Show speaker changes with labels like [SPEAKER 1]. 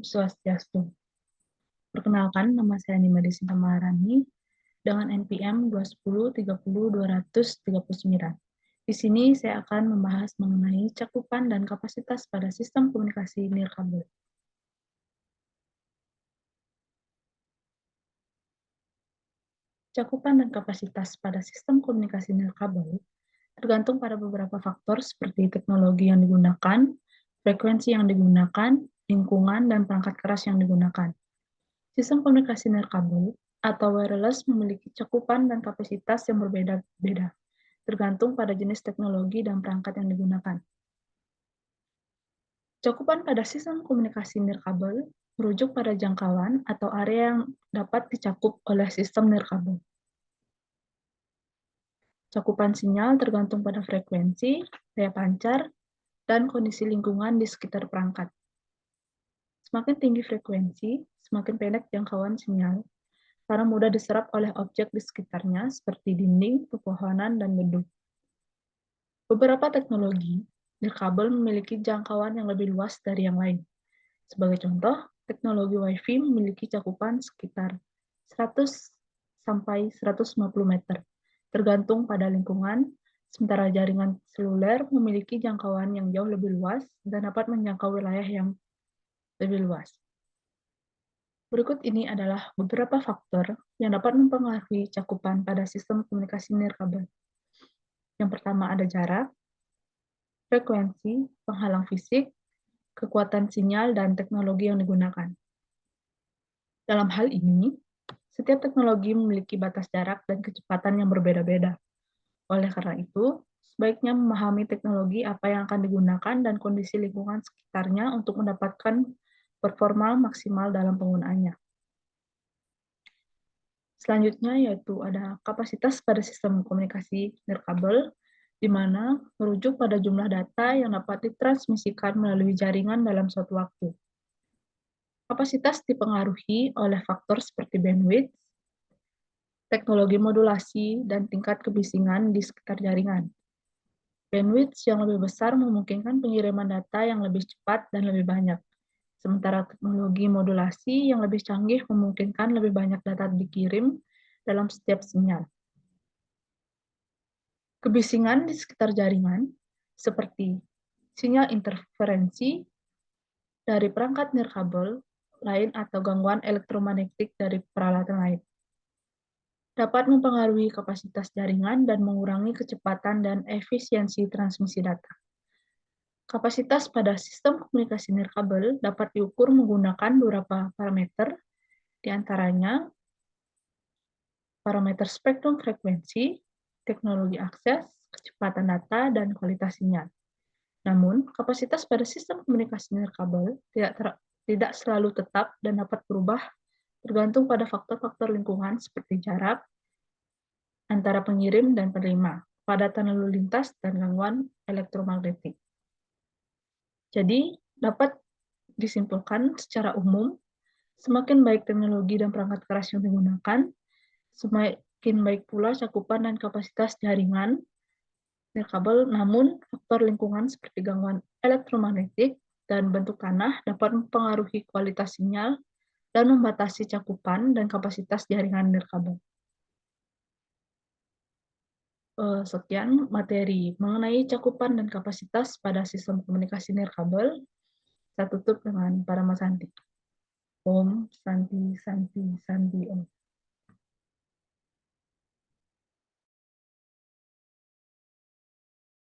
[SPEAKER 1] Swastiastu. Perkenalkan, nama saya Nima Desinta Maharani dengan NPM 210.30.239. Di sini saya akan membahas mengenai cakupan dan kapasitas pada sistem komunikasi nirkabel. Cakupan dan kapasitas pada sistem komunikasi nirkabel tergantung pada beberapa faktor seperti teknologi yang digunakan, frekuensi yang digunakan, lingkungan, dan perangkat keras yang digunakan. Sistem komunikasi nirkabel atau wireless memiliki cakupan dan kapasitas yang berbeda-beda, tergantung pada jenis teknologi dan perangkat yang digunakan. Cakupan pada sistem komunikasi nirkabel merujuk pada jangkauan atau area yang dapat dicakup oleh sistem nirkabel. Cakupan sinyal tergantung pada frekuensi, daya pancar, dan kondisi lingkungan di sekitar perangkat. Semakin tinggi frekuensi, semakin pendek jangkauan sinyal, karena mudah diserap oleh objek di sekitarnya seperti dinding, pepohonan, dan gedung. Beberapa teknologi nirkabel memiliki jangkauan yang lebih luas dari yang lain. Sebagai contoh, teknologi Wi-Fi memiliki cakupan sekitar 100 sampai 150 meter, tergantung pada lingkungan, sementara jaringan seluler memiliki jangkauan yang jauh lebih luas dan dapat menjangkau wilayah yang lebih luas. Berikut ini adalah beberapa faktor yang dapat mempengaruhi cakupan pada sistem komunikasi nirkabel. Yang pertama ada jarak, frekuensi, penghalang fisik, kekuatan sinyal, dan teknologi yang digunakan. Dalam hal ini, setiap teknologi memiliki batas jarak dan kecepatan yang berbeda-beda. Oleh karena itu, sebaiknya memahami teknologi apa yang akan digunakan dan kondisi lingkungan sekitarnya untuk mendapatkan performa maksimal dalam penggunaannya. Selanjutnya yaitu ada kapasitas pada sistem komunikasi nirkabel, di mana merujuk pada jumlah data yang dapat ditransmisikan melalui jaringan dalam suatu waktu. Kapasitas dipengaruhi oleh faktor seperti bandwidth, teknologi modulasi, dan tingkat kebisingan di sekitar jaringan. Bandwidth yang lebih besar memungkinkan pengiriman data yang lebih cepat dan lebih banyak, sementara teknologi modulasi yang lebih canggih memungkinkan lebih banyak data dikirim dalam setiap sinyal. Kebisingan di sekitar jaringan, seperti sinyal interferensi dari perangkat nirkabel lain atau gangguan elektromagnetik dari peralatan lain, dapat mempengaruhi kapasitas jaringan dan mengurangi kecepatan dan efisiensi transmisi data. Kapasitas pada sistem komunikasi nirkabel dapat diukur menggunakan beberapa parameter, di antaranya parameter spektrum frekuensi, teknologi akses, kecepatan data, dan kualitas sinyal. Namun, kapasitas pada sistem komunikasi nirkabel tidak selalu tetap dan dapat berubah tergantung pada faktor-faktor lingkungan seperti jarak antara pengirim dan penerima, kepadatan lalu lintas, dan gangguan elektromagnetik. Jadi, dapat disimpulkan secara umum, semakin baik teknologi dan perangkat keras yang digunakan, semakin baik pula cakupan dan kapasitas jaringan nirkabel, namun faktor lingkungan seperti gangguan elektromagnetik dan bentuk tanah dapat mempengaruhi kualitas sinyal dan membatasi cakupan dan kapasitas jaringan nirkabel. Sekian materi mengenai cakupan dan kapasitas pada sistem komunikasi nirkabel. Saya tutup dengan Paramasanti. Om Santi Santi Santi Om.